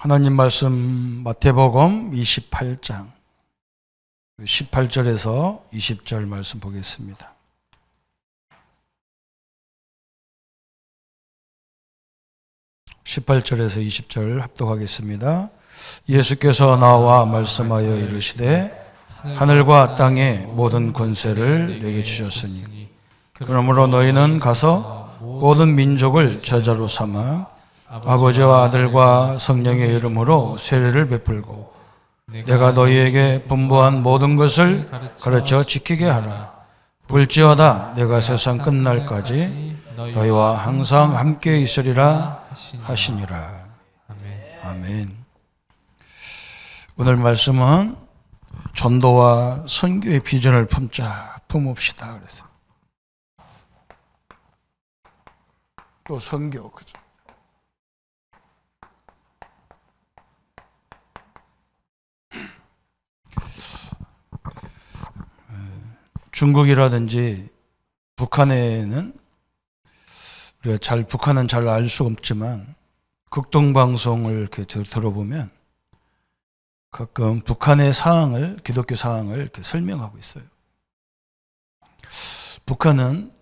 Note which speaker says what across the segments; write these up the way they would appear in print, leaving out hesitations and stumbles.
Speaker 1: 하나님 말씀 마태복음 28장 18절에서 20절 말씀 보겠습니다. (18절에서 20절) 합독하겠습니다. 예수께서 나와 말씀하여 이르시되 하늘과 땅의 모든 권세를 내게 주셨으니 그러므로 너희는 가서 모든 민족을 제자로 삼아 아버지와 아들과 성령의 이름으로 세례를 베풀고 내가 너희에게 분부한 모든 것을 가르쳐 지키게 하라. 볼지어다 내가 세상 끝날까지 너희와 항상 함께 있으리라 하시니라. 아멘. 오늘 말씀은 전도와 선교의 비전을 품읍시다 그랬어요. 또 선교, 그죠? 중국이라든지 북한에는 우리가 북한은 잘 알 수 없지만 극동방송을 이렇게 들어보면 가끔 북한의 사항을, 기독교 사항을 이렇게 설명하고 있어요. 북한은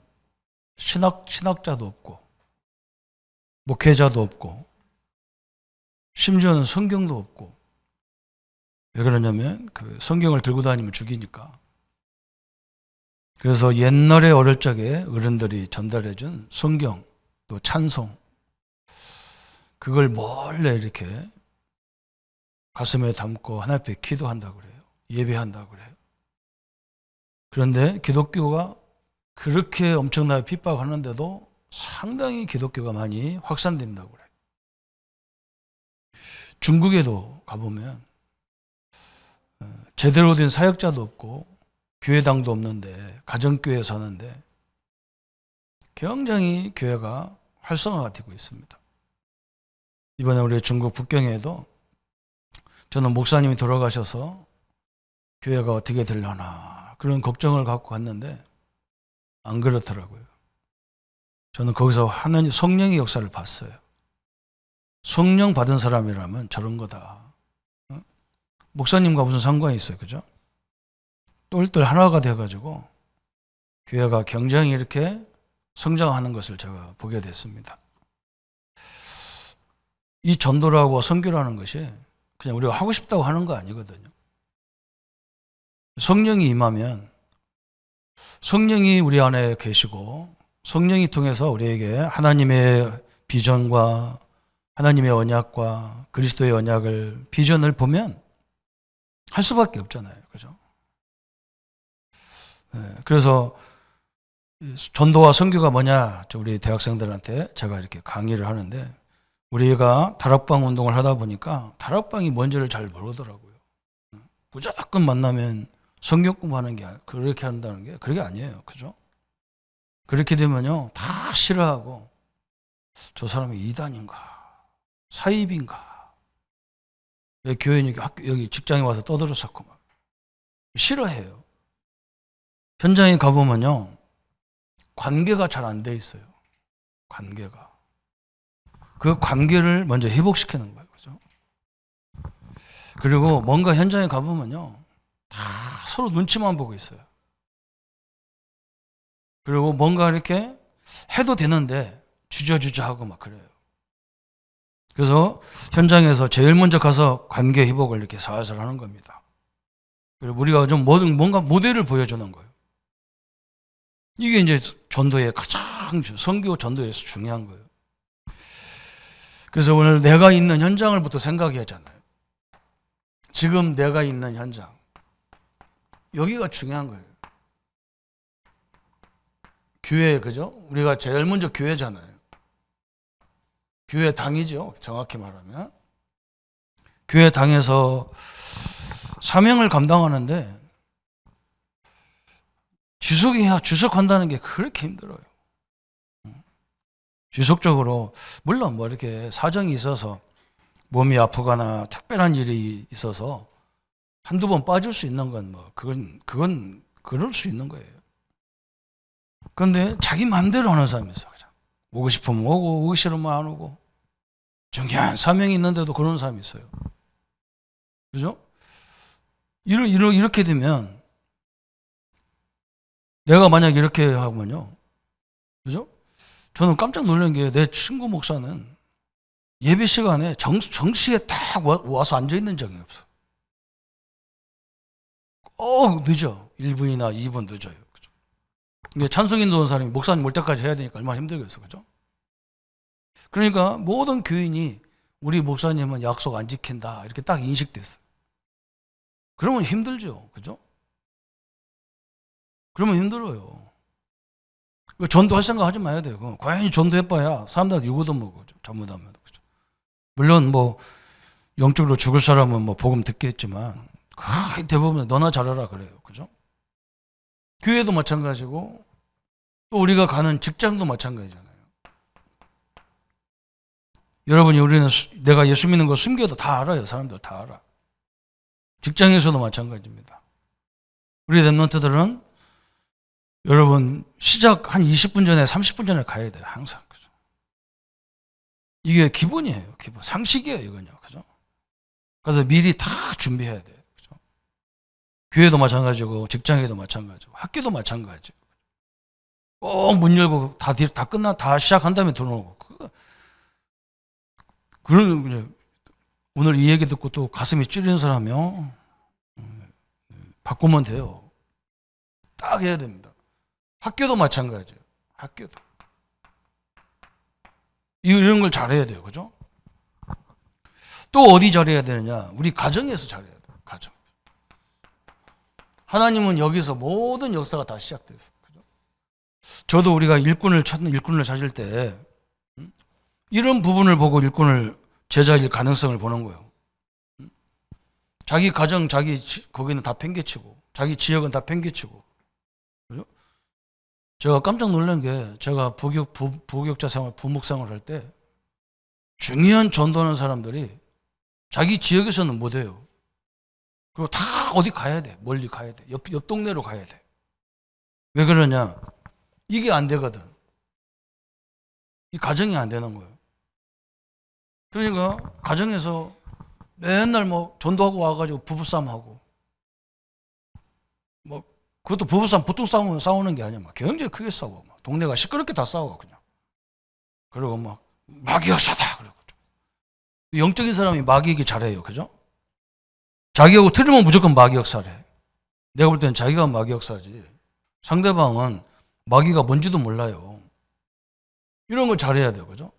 Speaker 1: 신학자도 없고 목회자도 없고 심지어는 성경도 없고, 왜 그러냐면 그 성경을 들고 다니면 죽이니까. 그래서 옛날에 어릴 적에 어른들이 전달해준 성경, 또 찬송, 그걸 몰래 이렇게 가슴에 담고 하나님 앞에 기도한다고 그래요. 예배한다고 그래요. 그런데 기독교가 그렇게 엄청나게 핍박하는데도 상당히 기독교가 많이 확산된다고 그래요. 중국에도 가보면 제대로 된 사역자도 없고 교회당도 없는데 가정교회 사는데 굉장히 교회가 활성화가 되고 있습니다. 이번에 우리 중국 북경에도 저는 목사님이 돌아가셔서 교회가 어떻게 되려나 그런 걱정을 갖고 갔는데 안 그렇더라고요. 저는 거기서 하나님 성령의 역사를 봤어요. 성령 받은 사람이라면 저런 거다. 목사님과 무슨 상관이 있어요, 그죠? 똘똘 하나가 돼가지고 교회가 굉장히 이렇게 성장하는 것을 제가 보게 됐습니다. 이 전도라고 선교라는 것이 그냥 우리가 하고 싶다고 하는 거 아니거든요. 성령이 임하면 성령이 우리 안에 계시고 성령이 통해서 우리에게 하나님의 비전과 하나님의 언약과 그리스도의 언약을, 비전을 보면 할 수밖에 없잖아요, 그죠? 그래서 전도와 선교가 뭐냐, 우리 대학생들한테 제가 이렇게 강의를 하는데, 우리가 다락방 운동을 하다 보니까 다락방이 뭔지를 잘 모르더라고요. 무조건 만나면 성경 공부하는 게, 그렇게 한다는 게 그게 아니에요, 그죠? 그렇게 되면요 다 싫어하고 저 사람이 이단인가 사입인가, 왜 교인이 여기 직장에 와서 떠들었었고 막 싫어해요. 현장에 가보면요 관계가 잘 안 돼 있어요. 관계가. 그 관계를 먼저 회복시키는 거예요, 그죠? 그리고 뭔가 현장에 가보면요 다 서로 눈치만 보고 있어요. 그리고 뭔가 이렇게 해도 되는데 주저주저 하고 막 그래요. 그래서 현장에서 제일 먼저 가서 관계 회복을 이렇게 살살 하는 겁니다. 그리고 우리가 좀 뭔가 모델을 보여주는 거예요. 이게 이제 전도의 가장, 선교 전도에서 중요한 거예요. 그래서 오늘 내가 있는 현장을부터 생각해야 하잖아요. 지금 내가 있는 현장, 여기가 중요한 거예요. 교회, 그죠? 우리가 제일 먼저 교회잖아요. 교회 당이죠, 정확히 말하면. 교회 당에서 사명을 감당하는데 지속한다는 게 그렇게 힘들어요. 지속적으로, 물론 뭐 이렇게 사정이 있어서 몸이 아프거나 특별한 일이 있어서 한두 번 빠질 수 있는 건 뭐 그건 그럴 수 있는 거예요. 그런데 자기 마음대로 하는 사람이 있어. 오고 싶으면 오고, 오기 싫으면 안 오고. 중요한 사명이 있는데도 그런 사람이 있어요. 그죠? 이렇게 되면 내가 만약 이렇게 하면요. 그죠? 저는 깜짝 놀란 게 내 친구 목사는 예배 시간에 정시에 딱 와서 앉아있는 적이 없어. 늦어. 1분이나 2분 늦어요. 그죠? 이게 찬송인도 온 사람이 목사님 올 때까지 해야 되니까 얼마나 힘들겠어. 그죠? 그러니까 모든 교인이 우리 목사님은 약속 안 지킨다. 이렇게 딱 인식됐어. 그러면 힘들죠. 그죠? 그러면 힘들어요. 전도할 생각 하지 마야 돼요. 과연 전도해봐야 사람들한테 욕도 먹어. 잘못하면. 그죠? 물론 뭐 영적으로 죽을 사람은 뭐 복음 듣겠지만 거의 대부분 너나 잘하라 그래요. 그죠? 교회도 마찬가지고 또 우리가 가는 직장도 마찬가지잖아요. 여러분이 우리는 내가 예수 믿는 거 숨겨도 다 알아요. 사람들 다 알아. 직장에서도 마찬가지입니다. 우리 랩런트들은 여러분 시작 한 20분 전에 30분 전에 가야 돼요. 항상. 그죠? 이게 기본이에요. 기본. 상식이에요. 이건요. 그죠? 그래서 미리 다 준비해야 돼요. 그죠? 교회도 마찬가지고 직장에도 마찬가지고 학교도 마찬가지고 꼭 문 열고 다 시작한 다음에 들어오고 그런 오늘 이 얘기 듣고 또 가슴이 찌르는 사람이요. 바꾸면 돼요. 딱 해야 됩니다. 학교도 마찬가지예요. 학교도. 이런 걸 잘해야 돼요. 그죠? 또 어디 잘해야 되느냐? 우리 가정에서 잘해야 돼요. 가정. 하나님은 여기서 모든 역사가 다 시작됐어요. 그죠? 저도 우리가 일꾼을 찾을 때 이런 부분을 보고 제자일 가능성을 보는 거예요. 자기 가정, 거기는 다 팽개치고, 자기 지역은 다 팽개치고. 그죠? 제가 깜짝 놀란 게, 제가 부교육자 생활, 부목 생활 할 때, 중요한 전도하는 사람들이 자기 지역에서는 못 해요. 그리고 다 어디 가야 돼. 멀리 가야 돼. 옆 동네로 가야 돼. 왜 그러냐? 이게 안 되거든. 이 가정이 안 되는 거예요. 그러니까, 가정에서 맨날 뭐 전도하고 와가지고 부부싸움하고 뭐 그것도 부부싸움 보통 싸우는 게 아니야. 막 굉장히 크게 싸워. 막 동네가 시끄럽게 다 싸워 그냥. 그리고 막 마귀 역사다 그러고. 영적인 사람이 마귀 얘기 잘해요. 그죠? 자기하고 틀리면 무조건 마귀 역사래. 내가 볼 때는 자기가 마귀 역사지. 상대방은 마귀가 뭔지도 몰라요. 이런 걸 잘해야 돼요. 그죠?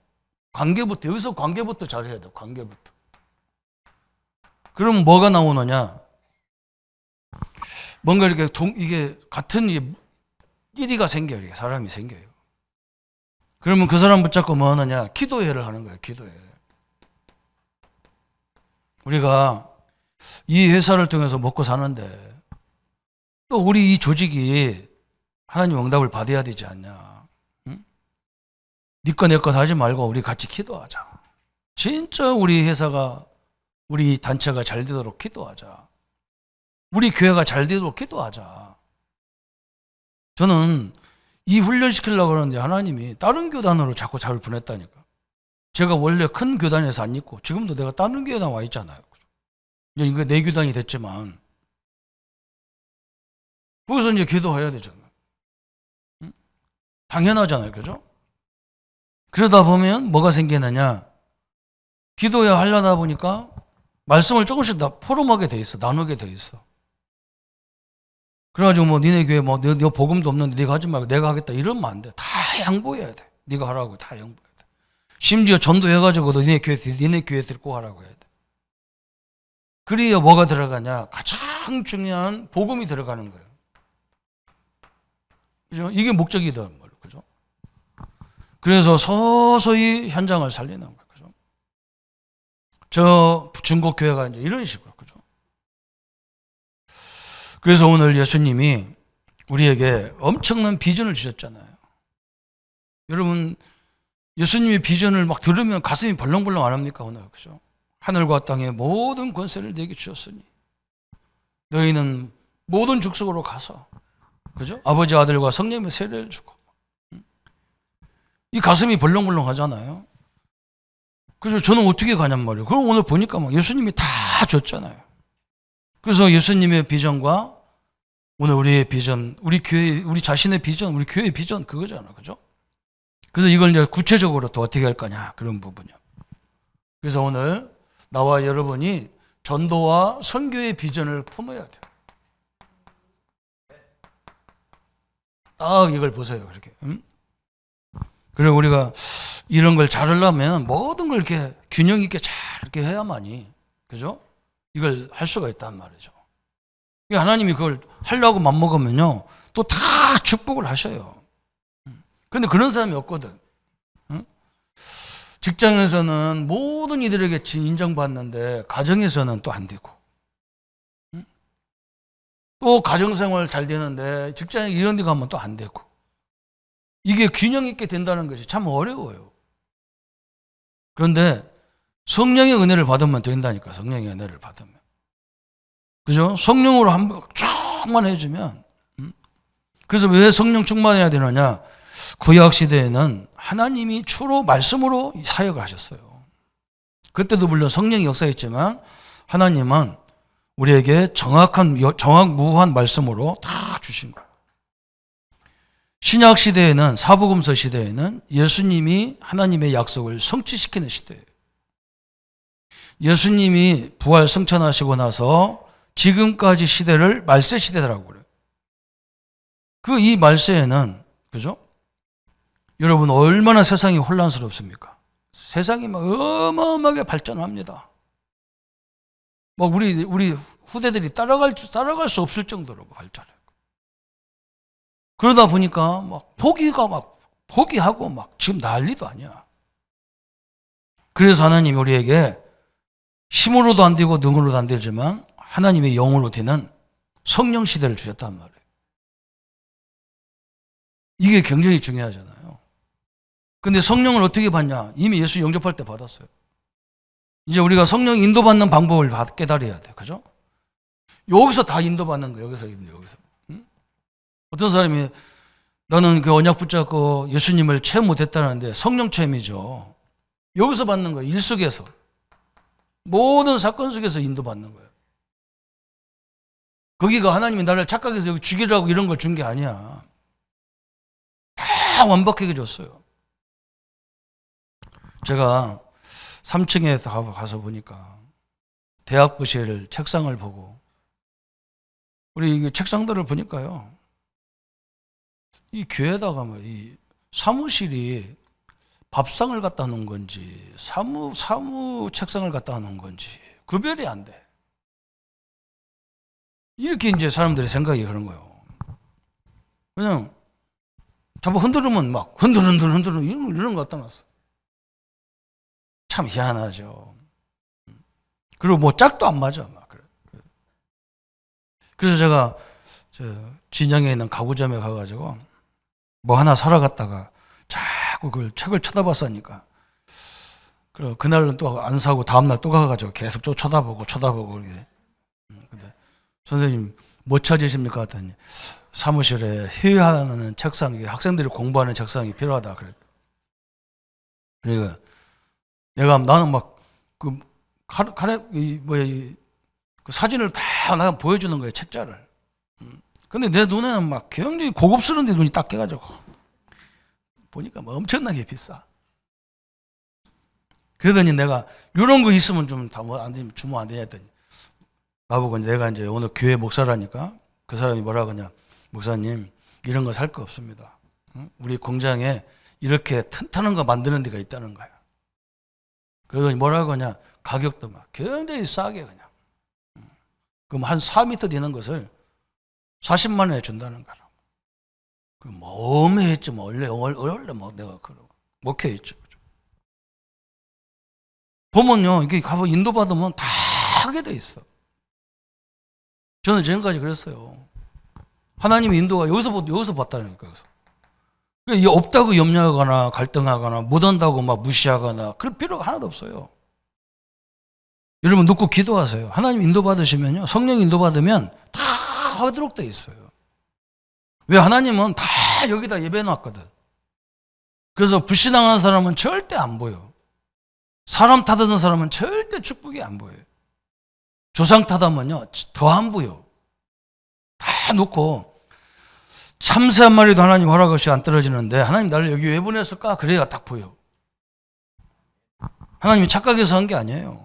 Speaker 1: 여기서 관계부터 잘해야 돼요. 관계부터. 그러면 뭐가 나오느냐? 뭔가 이렇게 이게 같은 끼리가 생겨요. 사람이 생겨요. 그러면 그 사람 붙잡고 뭐 하느냐? 기도회를 하는 거예요. 기도회. 우리가 이 회사를 통해서 먹고 사는데 또 우리 이 조직이 하나님 응답을 받아야 되지 않냐? 응? 네 거 내 거 하지 말고 우리 같이 기도하자. 진짜 우리 회사가 우리 단체가 잘 되도록 기도하자. 우리 교회가 잘 되도록 기도하자. 저는 이 훈련시키려고 그러는데 하나님이 다른 교단으로 자꾸 저를 보냈다니까. 제가 원래 큰 교단에서 안 있고 지금도 내가 다른 교단 와 있잖아요. 이게 내 교단이 됐지만 거기서 이제 기도해야 되잖아요. 응? 당연하잖아요. 그죠? 그러다 보면 뭐가 생기느냐. 기도해 하려다 보니까 말씀을 조금씩 포럼하게 돼 있어. 나누게 돼 있어. 그래가지고 뭐 니네 교회 뭐 너 복음도 없는데 네가 하지 말고 내가 하겠다 이러면 안 돼. 다 양보해야 돼. 네가 하라고 다 양보해야 돼. 심지어 전도해가지고도 니네 교회 데리고 하라고 해야 돼. 그래야 뭐가 들어가냐? 가장 중요한 복음이 들어가는 거예요. 그죠? 이게 목적이다. 그죠? 그래서 서서히 현장을 살리는 거예요. 그죠? 저 중국 교회가 이제 이런 식으로. 그죠? 그래서 오늘 예수님이 우리에게 엄청난 비전을 주셨잖아요. 여러분, 예수님의 비전을 막 들으면 가슴이 벌렁벌렁 안 합니까? 오늘. 그죠? 하늘과 땅의 모든 권세를 내게 주셨으니 너희는 모든 족속으로 가서 그죠? 아버지 아들과 성령의 세례를 주고 이 가슴이 벌렁벌렁 하잖아요. 그래서 저는 어떻게 가냔 말이에요. 그럼 오늘 보니까 막 예수님이 다 줬잖아요. 그래서 예수님의 비전과 오늘 우리의 비전, 우리 교회, 우리 자신의 비전, 우리 교회의 비전 그거잖아. 그죠? 그래서 이걸 이제 구체적으로 또 어떻게 할 거냐. 그런 부분이요. 그래서 오늘 나와 여러분이 전도와 선교의 비전을 품어야 돼요. 딱 이걸 보세요. 그렇게. 그리고 우리가 이런 걸 잘하려면 모든 걸 이렇게 균형 있게 잘 이렇게 해야만이, 그죠? 이걸 할 수가 있단 말이죠. 하나님이 그걸 하려고 맘먹으면요, 또 다 축복을 하셔요. 근데 그런 사람이 없거든. 직장에서는 모든 이들에게 인정받는데 가정에서는 또 안 되고, 또 가정생활 잘 되는데 직장에 이런 데 가면 또 안 되고, 이게 균형 있게 된다는 것이 참 어려워요. 그런데 성령의 은혜를 받으면 된다니까. 성령의 은혜를 받으면, 그죠? 성령으로 한번 충만해지면. 그래서 왜 성령 충만해야 되느냐? 구약 시대에는 하나님이 주로 말씀으로 사역을 하셨어요. 그때도 물론 성령이 역사했지만 하나님은 우리에게 정확무한 말씀으로 다 주신 거예요. 신약 시대에는, 사복음서 시대에는 예수님이 하나님의 약속을 성취시키는 시대예요. 예수님이 부활 승천하시고 나서 지금까지 시대를 말세 시대라고 그래요. 이 말세에는, 그죠? 여러분, 얼마나 세상이 혼란스럽습니까? 세상이 막 어마어마하게 발전합니다. 막 우리 후대들이 따라갈 수 없을 정도로 발전해요. 그러다 보니까 막 포기하고 막 지금 난리도 아니야. 그래서 하나님이 우리에게 힘으로도 안 되고 능으로도 안 되지만 하나님의 영으로 되는 성령 시대를 주셨단 말이에요. 이게 굉장히 중요하잖아요. 근데 성령을 어떻게 받냐? 이미 예수 영접할 때 받았어요. 이제 우리가 성령 인도받는 방법을 깨달아야 돼요. 그죠? 여기서 다 인도받는 거예요. 여기서. 응? 어떤 사람이 나는 그 언약 붙잡고 예수님을 체험 못했다는데 성령 체험이죠. 여기서 받는 거예요. 일 속에서. 모든 사건 속에서 인도받는 거예요. 거기가 하나님이 나를 착각해서 여기 죽이라고 이런 걸 준 게 아니야. 다 완벽하게 줬어요. 제가 3층에 가서 보니까 대학부실 책상을 보고 우리 책상들을 보니까요, 이 교회에다가 이 사무실이 밥상을 갖다 놓은 건지 사무 책상을 갖다 놓은 건지 구별이 안 돼. 이렇게 이제 사람들의 생각이 그런 거예요. 그냥 잡아 흔들으면 막 흔들 이런 거 갖다 놨어. 참 희한하죠. 그리고 뭐 짝도 안 맞아. 막. 그래서 제가 진영에 있는 가구점에 가가지고 뭐 하나 사러 갔다가 자꾸 그 책을 쳐다봤으니까 그날은 또 안 사고 다음날 또 가가지고 계속 또 쳐다보고 이게. 근데 선생님 뭐 찾으십니까? 했더니 사무실에 회의하는 책상, 학생들이 공부하는 책상이 필요하다. 그러니까 나는 막 그 사진을 다 나가 보여주는 거예요, 책자를. 근데 내 눈에는 막 굉장히 고급스러운데 눈이 딱 깨가지고 보니까 뭐 엄청나게 비싸. 그러더니 내가 이런 거 있으면 좀 주면 안 되냐 했더니 나보고 내가 이제 오늘 교회 목사라니까 그 사람이 뭐라고 하냐, 목사님 이런 거 살 거 없습니다. 우리 공장에 이렇게 튼튼한 거 만드는 데가 있다는 거야. 그러더니 뭐라고 하냐, 가격도 막 굉장히 싸게 그냥. 그럼 한 4m 되는 것을 40만 원에 준다는 거라. 그럼 뭐 어매했지 뭐 원래 뭐 내가 그러고 목회했죠. 보면요, 이게 가서 인도받으면 다 하게 돼 있어. 저는 지금까지 그랬어요. 하나님의 인도가 여기서 봤다니까. 여기서. 없다고 염려하거나 갈등하거나 못한다고 막 무시하거나 그럴 필요가 하나도 없어요. 여러분 놓고 기도하세요. 하나님 인도받으시면요, 성령 인도받으면 다 하도록 돼 있어요. 왜? 하나님은 다 여기다 예배해 놨거든. 그래서 불신앙한 사람은 절대 안 보여. 사람 탓하는 사람은 절대 축복이 안 보여요. 조상 탓하면요 더 안 보여. 다 놓고 참새 한 마리도 하나님 허락 없이 안 떨어지는데 하나님 나를 여기 왜 보냈을까? 그래야 딱 보여. 하나님이 착각해서 한 게 아니에요.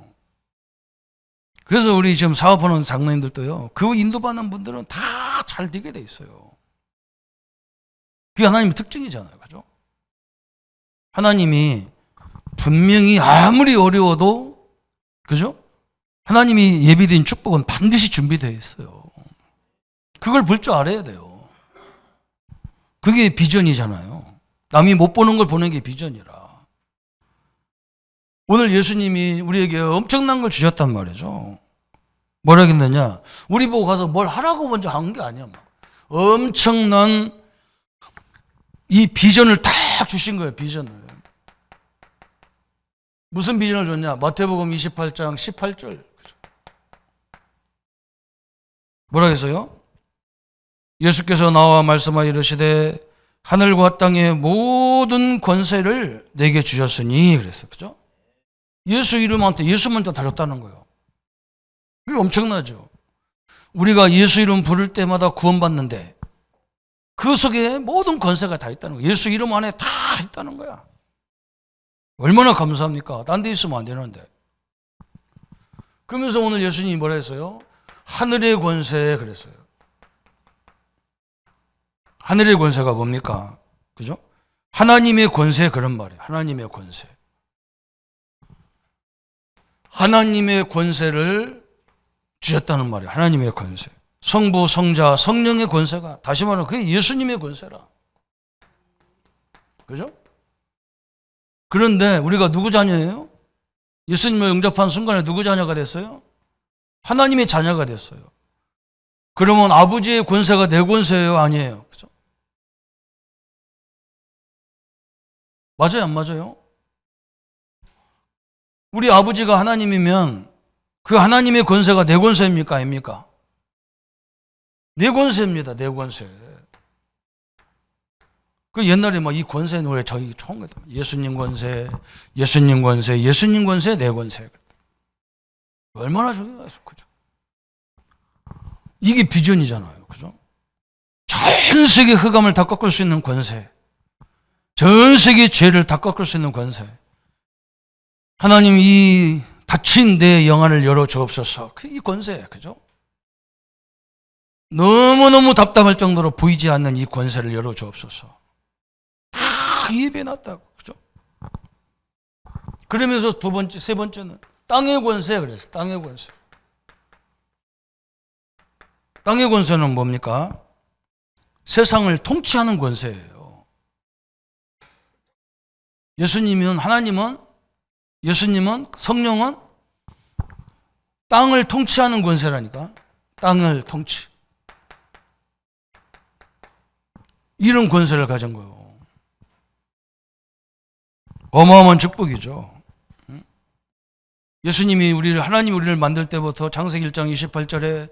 Speaker 1: 그래서 우리 지금 사업하는 장로님들도요, 그 인도받는 분들은 다 잘 되게 돼 있어요. 그게 하나님의 특징이잖아요. 그죠? 하나님이 분명히 아무리 어려워도, 그죠? 하나님이 예비된 축복은 반드시 준비되어 있어요. 그걸 볼 줄 알아야 돼요. 그게 비전이잖아요. 남이 못 보는 걸 보는 게 비전이라. 오늘 예수님이 우리에게 엄청난 걸 주셨단 말이죠. 뭐라 했느냐? 우리 보고 가서 뭘 하라고 먼저 한 게 아니야. 엄청난 이 비전을 딱 주신 거예요. 비전을. 무슨 비전을 줬냐? 마태복음 28장 18절. 뭐라 했어요? 예수께서 나와 말씀하여 이르시되 하늘과 땅의 모든 권세를 내게 주셨으니 그랬어요. 그죠? 예수 이름한테 예수 먼저 다줬다는 거예요. 이게 엄청나죠. 우리가 예수 이름 부를 때마다 구원받는데 그 속에 모든 권세가 다 있다는 거예요. 예수 이름 안에 다 있다는 거야. 얼마나 감사합니까? 딴 데 있으면 안 되는데. 그러면서 오늘 예수님이 뭐라 했어요? 하늘의 권세 그랬어요. 하늘의 권세가 뭡니까? 그죠? 하나님의 권세 그런 말이에요. 하나님의 권세. 하나님의 권세를 주셨다는 말이에요. 하나님의 권세. 성부, 성자, 성령의 권세가, 다시 말하면 그게 예수님의 권세라. 그죠? 그런데 우리가 누구 자녀예요? 예수님을 영접한 순간에 누구 자녀가 됐어요? 하나님의 자녀가 됐어요. 그러면 아버지의 권세가 내 권세예요? 아니에요? 그죠? 맞아요? 안 맞아요? 우리 아버지가 하나님이면 그 하나님의 권세가 내 권세입니까? 아닙니까? 내 권세입니다. 내 권세. 그 옛날에 막 이 권세 노래 저희 처음 거다. 예수님 권세, 예수님 권세, 예수님 권세, 내 권세. 얼마나 중요해요. 그죠? 이게 비전이잖아요. 그죠? 전 세계 흑암을 다 꺾을 수 있는 권세. 전 세계 죄를 다 꺾을 수 있는 권세. 하나님 이 닫힌 내 영안을 열어 주옵소서. 이 권세, 그죠? 너무너무 답답할 정도로 보이지 않는 이 권세를 열어 주옵소서. 다 예배해 놨다고, 그죠? 그러면서 두 번째, 세 번째는 땅의 권세 그랬어요. 땅의 권세. 땅의 권세는 뭡니까? 세상을 통치하는 권세예요. 예수님은 성령은 땅을 통치하는 권세라니까. 땅을 통치. 이런 권세를 가진 거예요. 어마어마한 축복이죠. 예수님이 하나님이 우리를 만들 때부터 창세기 1장 28절에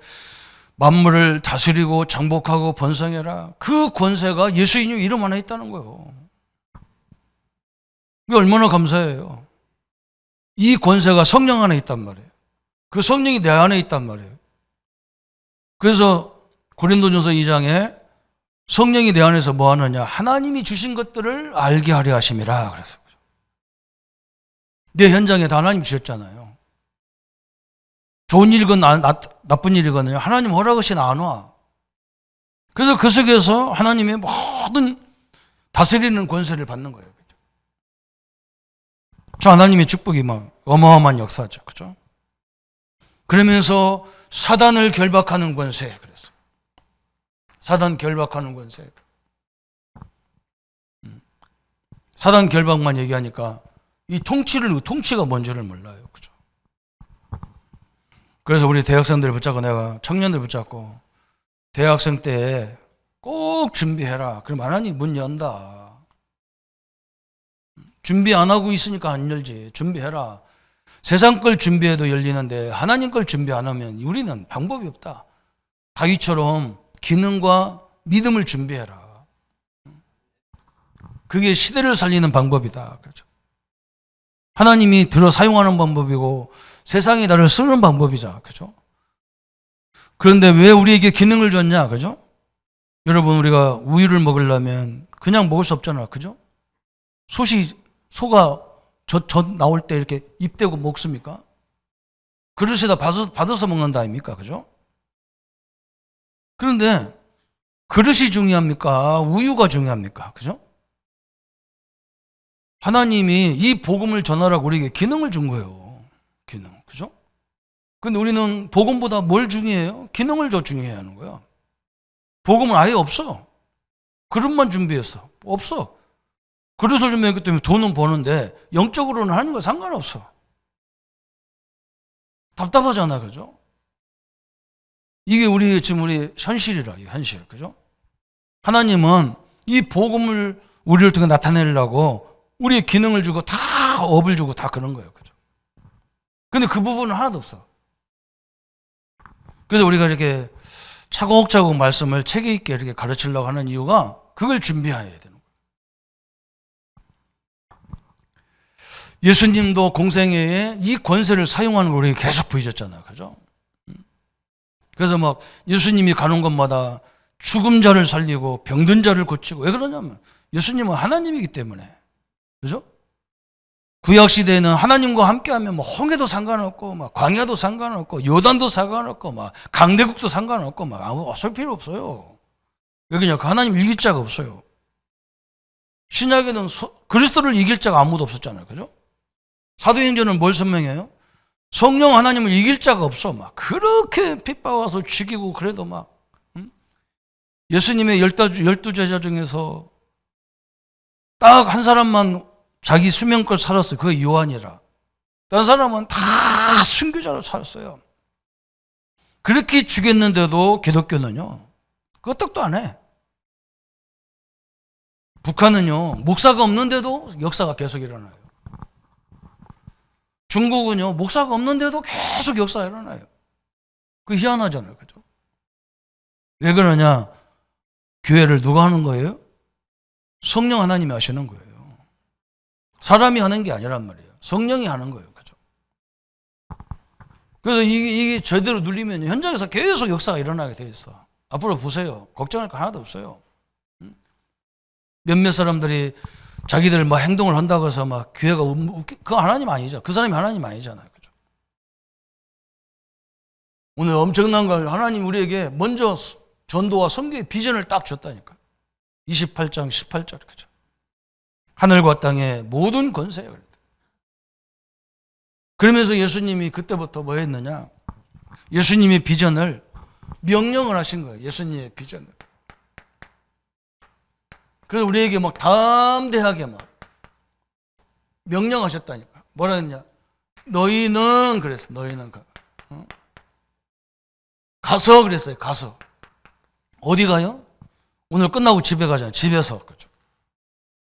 Speaker 1: 만물을 다스리고 정복하고 번성해라. 그 권세가 예수님 이름 안에 있다는 거예요. 이게 얼마나 감사해요. 이 권세가 성령 안에 있단 말이에요. 그 성령이 내 안에 있단 말이에요. 그래서 고린도전서 2장에 성령이 내 안에서 뭐 하느냐? 하나님이 주신 것들을 알게 하려 하심이라 그랬어요. 내 현장에 다 하나님 주셨잖아요. 좋은 일이건 나쁜 일이건 하나님 허락 없이 안 와. 그래서 그 속에서 하나님의 모든 다스리는 권세를 받는 거예요. 저 하나님의 축복이 막 어마어마한 역사죠. 그죠? 그러면서 사단을 결박하는 권세. 그래서 사단 결박하는 권세. 사단 결박만 얘기하니까 이 통치가 뭔지를 몰라요. 그죠? 그래서 우리 대학생들 붙잡고 내가 청년들 붙잡고 대학생 때 꼭 준비해라. 그럼 하나님 문 연다. 준비 안 하고 있으니까 안 열지. 준비해라. 세상 걸 준비해도 열리는데 하나님 걸 준비 안 하면 우리는 방법이 없다. 다윗처럼 기능과 믿음을 준비해라. 그게 시대를 살리는 방법이다. 그렇죠? 하나님이 들어 사용하는 방법이고 세상이 나를 쓰는 방법이자, 그죠? 그런데 왜 우리에게 기능을 줬냐, 그죠? 여러분, 우리가 우유를 먹으려면 그냥 먹을 수 없잖아, 그죠? 소가 젖 나올 때 이렇게 입 대고 먹습니까? 그릇에다 받아서 먹는다 아닙니까, 그죠? 그런데 그릇이 중요합니까? 우유가 중요합니까? 그죠? 하나님이 이 복음을 전하라고 우리에게 기능을 준 거예요. 기능, 그죠? 근데 우리는 복음보다 뭘 중요해요? 기능을 더 중요해 하는 거야. 복음은 아예 없어. 그릇만 준비했어. 없어. 그릇을 준비했기 때문에 돈은 버는데 영적으로는 하는 거 상관없어. 답답하잖아, 그죠? 이게 지금 우리 현실이라, 현실, 그죠? 하나님은 이 복음을 우리를 통해 나타내려고 우리의 기능을 주고 다 업을 주고 다 그런 거예요, 그죠? 근데 그 부분은 하나도 없어. 그래서 우리가 이렇게 차곡차곡 말씀을 체계 있게 이렇게 가르치려고 하는 이유가 그걸 준비해야 되는 거예요. 예수님도 공생애에 이 권세를 사용하는 걸 우리에게 계속 보여줬잖아요, 그죠? 그래서 막 예수님이 가는 곳마다 죽은 자를 살리고 병든 자를 고치고, 왜 그러냐면 예수님은 하나님이기 때문에, 그죠? 구약 시대에는 하나님과 함께하면 뭐 홍해도 상관없고, 막 광야도 상관없고, 요단도 상관없고, 막 강대국도 상관없고, 막 아무 어쩔 필요 없어요. 왜 그러냐? 하나님 이길 자가 없어요. 신약에는 그리스도를 이길 자가 아무도 없었잖아요, 그죠? 사도행전은 뭘 설명해요? 성령 하나님을 이길 자가 없어. 막 그렇게 핍박와서 죽이고 그래도 막 예수님의 12 제자 중에서 딱 한 사람만 자기 수명껏 살았어요. 그게 요한이라. 다른 사람은 다 순교자로 살았어요. 그렇게 죽였는데도 기독교는요, 끄떡도 안 해. 북한은요, 목사가 없는데도 역사가 계속 일어나요. 중국은요, 목사가 없는데도 계속 역사가 일어나요. 그게 희한하잖아요, 그죠? 왜 그러냐? 교회를 누가 하는 거예요? 성령 하나님이 하시는 거예요. 사람이 하는 게 아니란 말이에요. 성령이 하는 거예요, 그죠? 그래서 이게 제대로 눌리면 현장에서 계속 역사가 일어나게 돼 있어. 앞으로 보세요. 걱정할 거 하나도 없어요. 몇몇 사람들이 자기들 뭐 행동을 한다고 해서 막 교회가 그거 하나님 아니죠. 그 사람이 하나님 아니잖아요. 그죠? 오늘 엄청난 걸 하나님 우리에게 먼저 전도와 선교의 비전을 딱 줬다니까. 28장 18절, 그죠? 하늘과 땅의 모든 권세예요. 그러면서 예수님이 그때부터 뭐 했느냐? 예수님의 비전을 명령을 하신 거예요. 예수님의 비전을. 그래서 우리에게 막 담대하게 막 명령하셨다니까. 뭐라 했냐? 너희는 그랬어. 너희는 가서 그랬어요. 가서. 어디 가요? 오늘 끝나고 집에 가잖아요. 집에서. 그죠?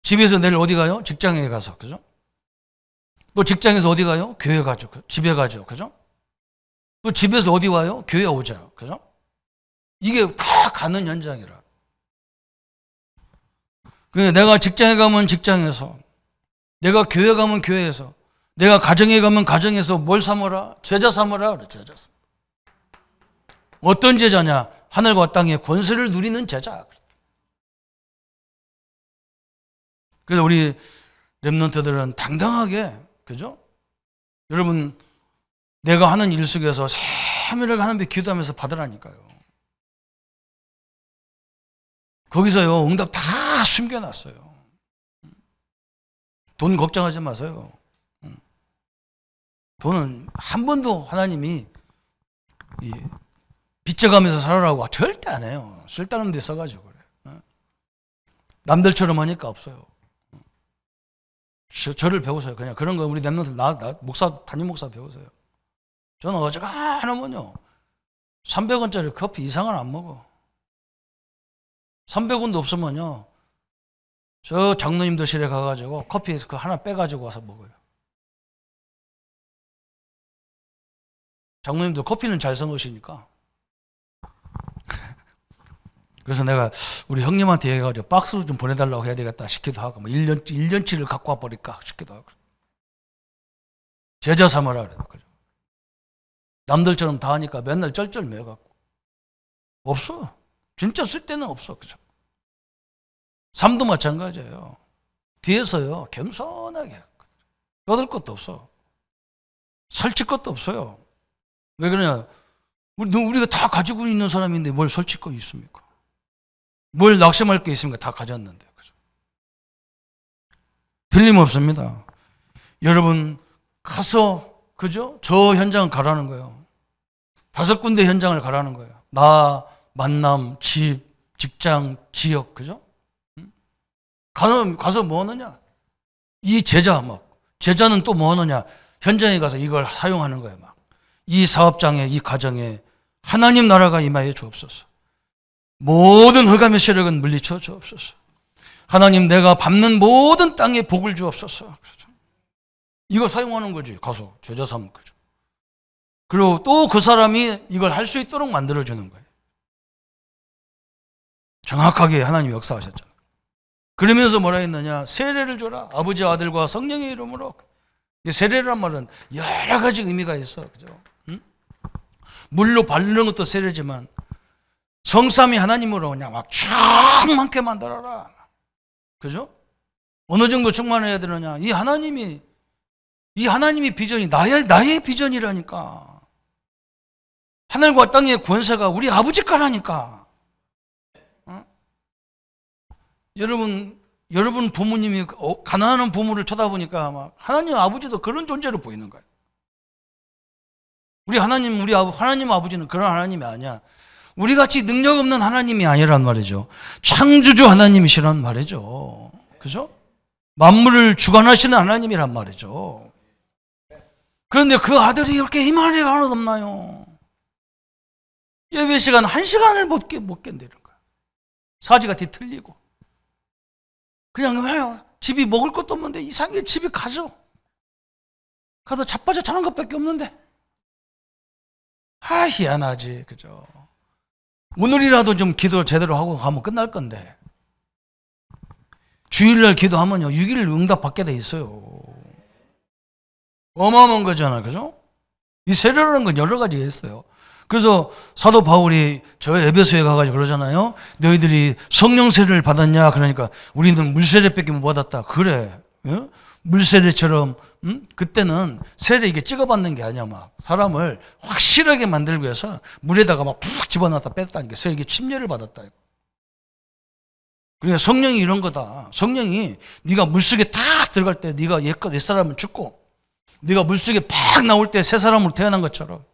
Speaker 1: 집에서 내일 어디 가요? 직장에 가서. 그죠? 또 직장에서 어디 가요? 교회 가죠. 집에 가죠. 그죠? 또 집에서 어디 와요? 교회 오죠. 그죠? 이게 다 가는 현장이라. 내가 직장에 가면 직장에서, 내가 교회 가면 교회에서, 내가 가정에 가면 가정에서 뭘 삼어라? 제자 삼어라. 그래, 제자. 어떤 제자냐? 하늘과 땅의 권세를 누리는 제자. 그래서 우리 렘넌트들은 당당하게, 그죠? 여러분, 내가 하는 일 속에서 세밀하게 하나님께 기도하면서 받으라니까요. 거기서요, 응답 다 숨겨놨어요. 돈 걱정하지 마세요. 돈은 한 번도 하나님이 빚져가면서 살아라고 절대 안 해요. 쓸데없는 데 써가지고 그래. 남들처럼 하니까 없어요. 저를 배우세요. 그냥 그런 거 우리 렘넌트 담임 목사 배우세요. 저는 어지간하면요 300원짜리 커피 이상은 안 먹어. 300원도 없으면요 저 장로님들실에 가가지고 커피 그 하나 빼가지고 와서 먹어요. 장로님도 커피는 잘 써놓으시니까. 그래서 내가 우리 형님한테 얘기해가지고 박스로 좀 보내달라고 해야 되겠다 싶기도 하고, 뭐 1년치를 갖고 와버릴까 싶기도 하고. 제자 삼으라 그래요. 그죠? 남들처럼 다 하니까 맨날 쩔쩔매갖고. 없어. 진짜 쓸 데는 없어. 그죠? 삶도 마찬가지예요. 뒤에서요, 겸손하게. 떠들 것도 없어. 설칠 것도 없어요. 왜 그러냐? 우리가 다 가지고 있는 사람인데 뭘 설칠 거 있습니까? 뭘 낙심할 게 있습니까? 다 가졌는데. 그죠? 틀림없습니다. 여러분, 가서, 그죠? 저 현장 가라는 거예요. 5군데 현장을 가라는 거예요. 나, 만남, 집, 직장, 지역, 그죠? 가서 뭐 하느냐? 이 제자는 또 뭐 하느냐? 현장에 가서 이걸 사용하는 거예요. 막. 이 사업장에, 이 가정에 하나님 나라가 임하여 주옵소서. 모든 흑암의 세력은 물리쳐 주옵소서. 하나님, 내가 밟는 모든 땅에 복을 주옵소서. 그렇죠? 이거 사용하는 거지. 가서 제자 삼는 거죠. 그리고 또 그 사람이 이걸 할 수 있도록 만들어주는 거예요. 정확하게 하나님이 역사하셨잖아요. 그러면서 뭐라 했느냐? 세례를 줘라. 아버지, 아들과 성령의 이름으로. 세례란 말은 여러 가지 의미가 있어. 그죠? 응? 물로 바르는 것도 세례지만 성삼위 하나님으로 그냥 막 충만케 만들어라. 그죠? 어느 정도 충만해야 되느냐? 이 하나님이 비전이 나의 비전이라니까. 하늘과 땅의 권세가 우리 아버지 거라니까. 어? 여러분 부모님이 가난한 부모를 쳐다보니까 막 하나님 아버지도 그런 존재로 보이는 거예요. 하나님 아버지는 그런 하나님이 아니야. 우리 같이 능력 없는 하나님이 아니란 말이죠. 창조주 하나님이시란 말이죠. 그죠? 만물을 주관하시는 하나님이란 말이죠. 그런데 그 아들이 이렇게 힘할 리가 하나도 없나요? 예배 시간 1시간을 못 견디는 거야. 사지가 뒤틀리고. 그냥 왜요? 집이 먹을 것도 없는데 이상하게 집에 가서 자빠져 자는 것밖에 없는데. 희한하지. 그죠? 오늘이라도 좀 기도 제대로 하고 가면 끝날 건데. 주일날 기도하면요, 6일 응답 받게 돼 있어요. 어마어마한 거잖아요. 그죠? 이 세례라는 건 여러 가지가 있어요. 그래서 사도 바울이 저 에베소에 가가지고 그러잖아요. 너희들이 성령 세례를 받았냐? 그러니까 우리는 물세례밖에 못 받았다. 그래. 예? 물세례처럼 그때는 세례 이게 찍어받는 게 아니야. 막 사람을 확실하게 만들기 위해서 물에다가 막 푹 집어넣었다 뺐다는 게 이게 침례를 받았다. 그러니까 성령이 이런 거다. 성령이 네가 물속에 탁 들어갈 때 네가 옛 사람은 죽고 네가 물속에 팍 나올 때 새 사람으로 태어난 것처럼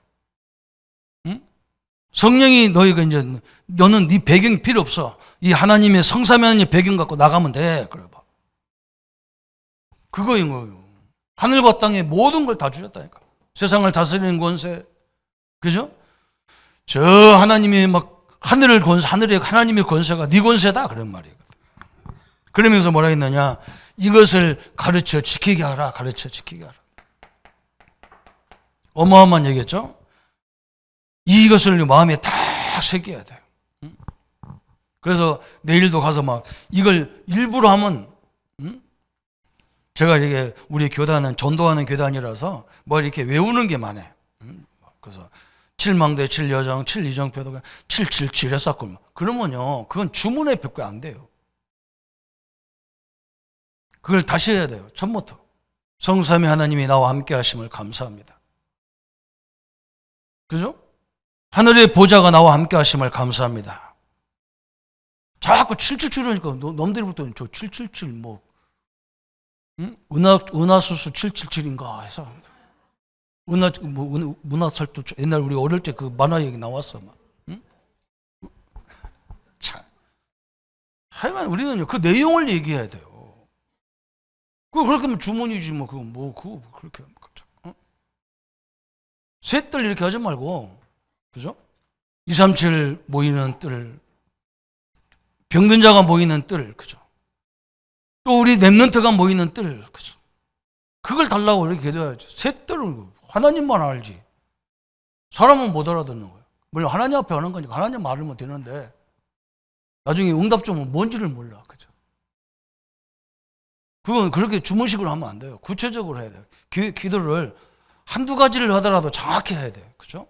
Speaker 1: 성령이 너희가 이제 너는 네 배경 필요 없어. 이 하나님의 성삼위하나님의 배경 갖고 나가면 돼. 그래 봐. 그거인 거예요. 하늘과 땅의 모든 걸 다 주셨다니까. 세상을 다스리는 권세. 그죠? 저 하나님이 막 하늘의 하나님의 권세가 네 권세다 그런 말이거든. 그러면서 뭐라 했느냐? 이것을 가르쳐 지키게 하라. 가르쳐 지키게 하라. 어마어마한 얘기겠죠? 이것을 마음에 딱 새겨야 돼요. 그래서 내일도 가서 막 이걸 일부러 하면 제가 이렇게 우리 교단은 전도하는 교단이라서 뭐 이렇게 외우는 게 많아요. 그래서 7망대, 7여정, 7이정표도 777 했었고 그러면요 그건 주문에 밖에 안 돼요. 그걸 다시 해야 돼요. 처음부터. 성삼위 하나님이 나와 함께 하심을 감사합니다. 그죠? 하늘의 보좌가 나와 함께 하심을 감사합니다. 자꾸 777이니까 놈들이 볼 때는 저 777 뭐 은하수수 777인가 해서 문화철도 옛날 우리 어릴 때 그 만화 얘기 나왔어 막. 응? 참. 하여간 우리는 그 내용을 얘기해야 돼요. 그렇게 하면 주문이지 뭐 그거 그렇게 하면 어? 셋들 이렇게 하지 말고 그죠? 237 모이는 뜰, 병든 자가 모이는 뜰, 그죠? 또 우리 랩런트가 모이는 뜰, 그죠? 그걸 달라고 이렇게 기도해야지. 셋들은 하나님만 알지. 사람은 못 알아듣는 거예요. 물론 하나님 앞에 하는 거니까 하나님 말하면 되는데 나중에 응답 좀 뭔지를 몰라, 그죠? 그건 그렇게 주문식으로 하면 안 돼요. 구체적으로 해야 돼요. 기도를 한두 가지를 하더라도 정확히 해야 돼요. 그죠?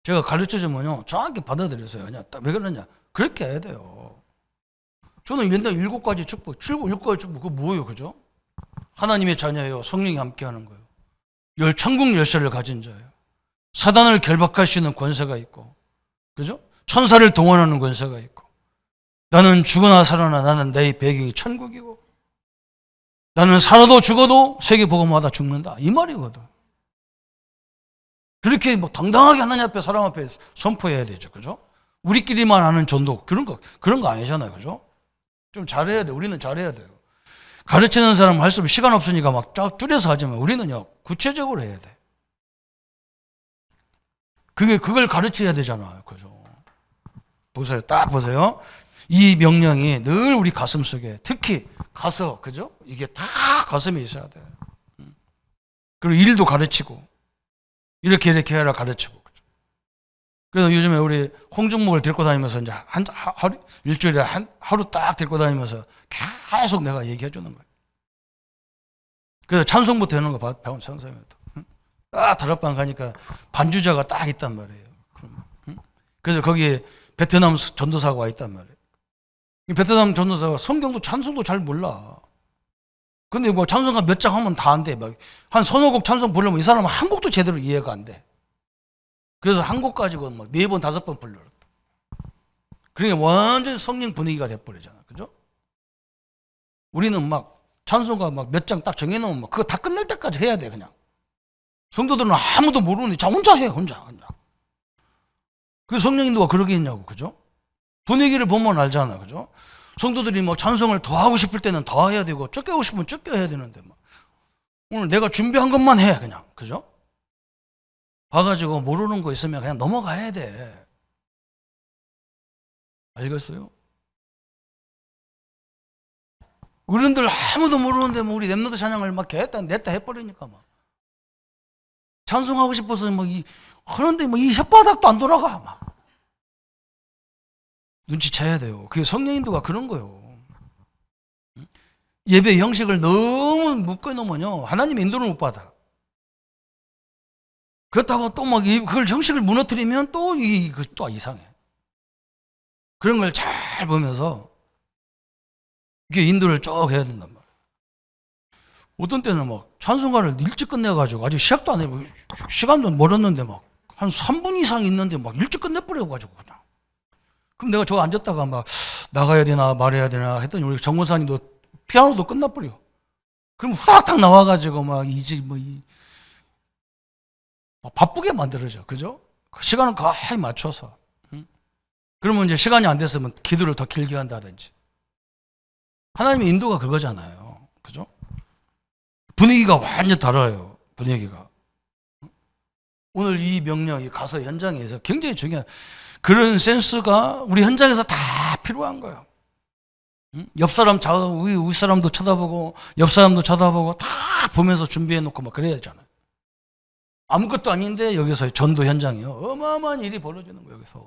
Speaker 1: 제가 가르쳐주면요, 정확히 받아들여서요. 그냥 딱 왜 그러냐? 그렇게 해야 돼요. 저는 옛날 7가지 축복, 7가지 축복, 그거 뭐예요? 그죠? 하나님의 자녀예요. 성령이 함께하는 거예요. 천국 열쇠를 가진 자예요. 사단을 결박할 수 있는 권세가 있고, 그죠? 천사를 동원하는 권세가 있고, 나는 죽으나 살아나 나는 내 배경이 천국이고, 나는 살아도 죽어도 세계복음하다 죽는다. 이 말이거든. 그렇게 뭐 당당하게 하나님 앞에 사람 앞에 선포해야 되죠. 그죠? 우리끼리만 아는 전도 그런 거 아니잖아요. 그죠? 좀 잘해야 돼. 우리는 잘해야 돼요. 가르치는 사람 할 수 없이 시간 없으니까 막 쫙 줄여서 하지만 우리는요, 구체적으로 해야 돼. 그걸 가르쳐야 되잖아요. 그죠? 보세요. 딱 보세요. 이 명령이 늘 우리 가슴 속에, 특히 가서, 그죠? 이게 다 가슴에 있어야 돼. 그리고 일도 가르치고, 이렇게 해라 가르치고. 그죠? 그래서 요즘에 우리 홍중목을 데리고 다니면서 이제 일주일에 하루 딱 데리고 다니면서 계속 내가 얘기해 주는 거예요. 그래서 찬송부터 하는 거 배운 찬송입니다. 딱 다락방 가니까 반주자가 딱 있단 말이에요. 그래서 거기에 베트남 전도사가 와 있단 말이에요. 이 베트남 전도사가 성경도 찬송도 잘 몰라. 근데 뭐 찬송가 몇 장 하면 다 안 돼. 막 한 서너 곡 찬송 부르면 이 사람은 한 곡도 제대로 이해가 안 돼. 그래서 한 곡 가지고 막 4번, 5번 불러요. 그러니까 완전 성령 분위기가 돼버리잖아. 그죠? 우리는 막 찬송가 막 몇 장 딱 정해놓으면 막 그거 다 끝날 때까지 해야 돼, 그냥. 성도들은 아무도 모르는데 자, 혼자 해, 혼자. 그 성령 인도가 그러게 있냐고, 그죠? 분위기를 보면 알잖아, 그죠? 성도들이 막 찬송을 더 하고 싶을 때는 더 해야 되고, 적게 하고 싶으면 적게 해야 되는데, 막. 오늘 내가 준비한 것만 해, 그냥. 그죠? 봐가지고 모르는 거 있으면 그냥 넘어가야 돼. 알겠어요? 어른들 아무도 모르는데 뭐 우리 랩노트 찬양을 막 냈다 해버리니까 막. 찬송하고 싶어서 막 하는데 뭐 이 혓바닥도 안 돌아가, 막. 눈치채야 돼요. 그게 성령 인도가 그런 거예요. 예배 형식을 너무 묶어놓으면요, 하나님의 인도를 못 받아. 그렇다고 또 막 그걸 형식을 무너뜨리면 또 이상해. 그런 걸 잘 보면서 이게 인도를 쭉 해야 된단 말이에요. 어떤 때는 막 찬송가를 일찍 끝내가지고 아직 시작도 안 해고 시간도 멀었는데 막 한 3분 이상 있는데 막 일찍 끝내버려가지고 그냥. 그럼 내가 저거 앉았다가 막 나가야 되나 말해야 되나 했더니 우리 정원사님도 피아노도 끝나버려. 그럼 후닥닥 나와가지고 막 바쁘게 만들어져. 그죠? 그 시간을 거의 맞춰서. 그러면 이제 시간이 안 됐으면 기도를 더 길게 한다든지. 하나님의 인도가 그거잖아요. 그죠? 분위기가 완전 달라요. 분위기가. 오늘 이 명령이 가서 현장에서 굉장히 중요한 그런 센스가 우리 현장에서 다 필요한 거예요. 옆 사람 위 사람도 쳐다보고 옆 사람도 쳐다보고 다 보면서 준비해 놓고 막 그래야 되잖아요. 아무것도 아닌데 여기서 전도 현장이요. 어마어마한 일이 벌어지는 거예요. 여기서.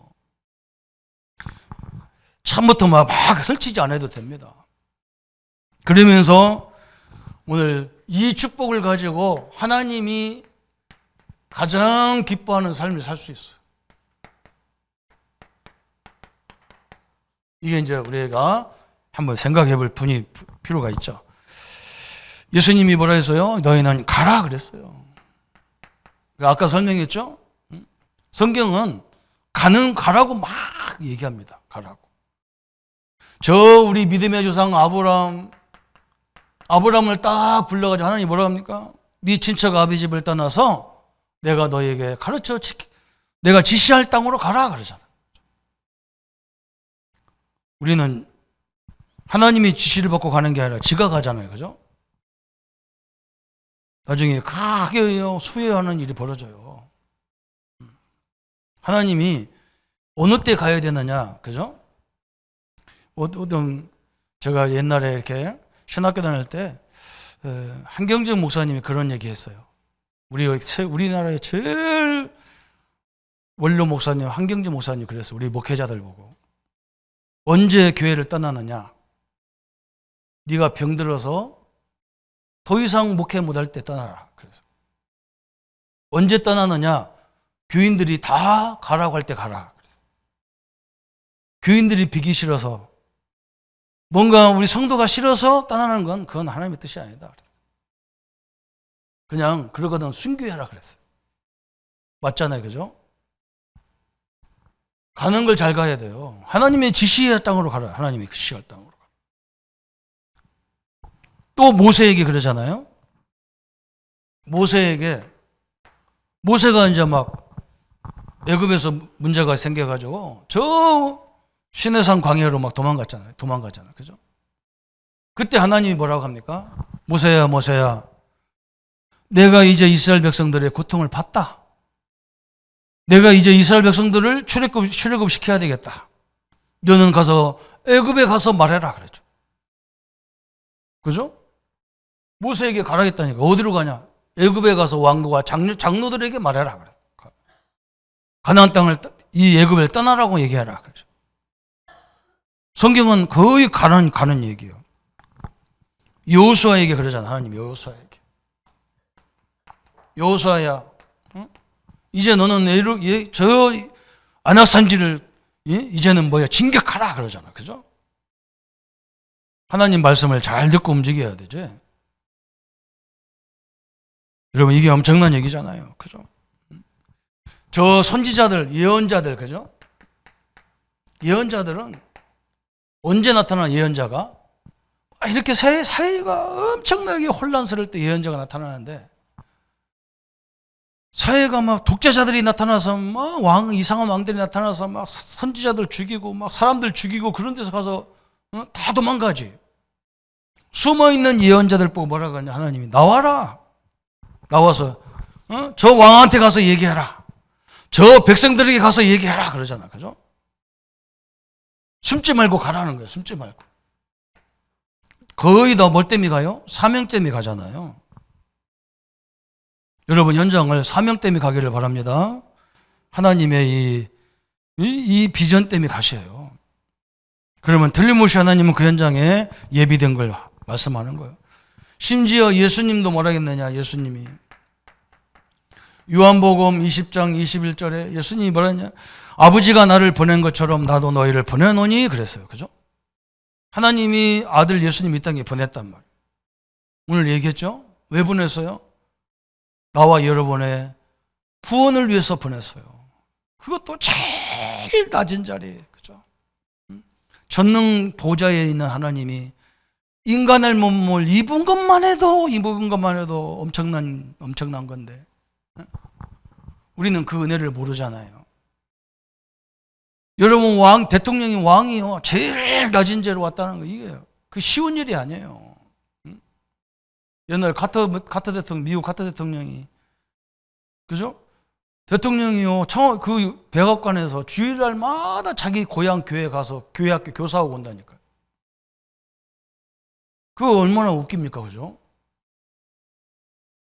Speaker 1: 처음부터 막 설치지 않아도 됩니다. 그러면서 오늘 이 축복을 가지고 하나님이 가장 기뻐하는 삶을 살 수 있어요. 이게 이제 우리가 한번 생각해 볼 필요가 있죠. 예수님이 뭐라 했어요? 너희는 가라 그랬어요. 아까 설명했죠? 성경은 가라고 막 얘기합니다. 가라고. 우리 믿음의 조상 아브라함을 딱 불러가지고 하나님 뭐라 합니까? 네 친척 아비 집을 떠나서 내가 너에게 내가 지시할 땅으로 가라 그러잖아. 우리는 하나님이 지시를 받고 가는 게 아니라 지가 가잖아요. 그죠? 나중에 크게 후회하는 일이 벌어져요. 하나님이 어느 때 가야 되느냐, 그죠? 제가 옛날에 이렇게 신학교 다닐 때 한경재 목사님이 그런 얘기 했어요. 우리나라의 제일 원로 목사님 한경재 목사님 그랬어요. 우리 목회자들 보고 언제 교회를 떠나느냐? 네가 병들어서 더 이상 목회 못할 때 떠나라. 그래서 언제 떠나느냐? 교인들이 다 가라고 할 때 가라. 교인들이 비기 싫어서, 뭔가 우리 성도가 싫어서 떠나는 건 그건 하나님의 뜻이 아니다. 그냥 그러거든 순교해라 그랬어요. 맞잖아요, 그죠? 가는 걸 잘 가야 돼요. 하나님의 지시의 땅으로 가라. 하나님의 지시할 땅으로 가라. 또 모세에게 그러잖아요. 모세가 이제 막 애굽에서 문제가 생겨가지고 저 시내산 광야로 막 도망가잖아요. 그죠? 그때 하나님이 뭐라고 합니까? 모세야, 모세야, 내가 이제 이스라엘 백성들의 고통을 봤다. 내가 이제 이스라엘 백성들을 출애굽 시켜야 되겠다. 너는 가서 애굽에 가서 말해라 그랬죠. 그죠? 모세에게 가라겠다니까. 어디로 가냐? 애굽에 가서 왕과 장로들에게 말해라 그래. 가나안 땅을, 이 애굽을 떠나라고 얘기하라 그러죠. 성경은 거의 가는 얘기예요. 여호수아에게 그러잖아. 하나님 여호수아에게. 여호수아야, 응? 이제 너는 저 안악산지를 이제는 뭐야? 진격하라 그러잖아. 그죠? 하나님 말씀을 잘 듣고 움직여야 되죠. 여러분 이게 엄청난 얘기잖아요. 그죠? 저 선지자들, 예언자들, 그죠? 예언자들은 언제 나타나는 예언자가? 이렇게 사회가 엄청나게 혼란스러울 때 예언자가 나타나는데, 사회가 막 독재자들이 나타나서 막 이상한 왕들이 나타나서 막 선지자들 죽이고 막 사람들 죽이고 그런 데서 가서 다 도망가지. 숨어있는 예언자들 보고 뭐라고 하냐? 하나님이 나와라. 나와서 저 왕한테 가서 얘기해라. 저 백성들에게 가서 얘기해라 그러잖아. 그죠? 숨지 말고 가라는 거예요. 숨지 말고. 거의 다 뭘 때문에 가요? 사명 때문에 가잖아요. 여러분 현장을 사명 때문에 가기를 바랍니다. 하나님의 이 비전 때문에 가셔요. 그러면 틀림없이 하나님은 그 현장에 예비된 걸 말씀하는 거예요. 심지어 예수님도 뭐라 했느냐? 예수님이 요한복음 20장 21절에 예수님이 뭐라 했냐? 아버지가 나를 보낸 것처럼 나도 너희를 보내노니 그랬어요. 그죠? 하나님이 아들 예수님 이 땅에 보냈단 말이에요. 오늘 얘기했죠? 왜 보냈어요? 나와 여러분의 구원을 위해서 보냈어요. 그것도 제일 낮은 자리에, 그죠? 전능 보좌에 있는 하나님이 인간의 몸을 입은 것만 해도 엄청난 건데, 우리는 그 은혜를 모르잖아요. 여러분 대통령이 왕이요, 제일 낮은 자리로 왔다는 거, 이게 그 쉬운 일이 아니에요. 옛날 카터 대통령, 미국 카터 대통령이, 그죠? 대통령이요, 그 백악관에서 주일날마다 자기 고향 교회 가서 교회 학교 교사하고 온다니까요. 그거 얼마나 웃깁니까, 그죠?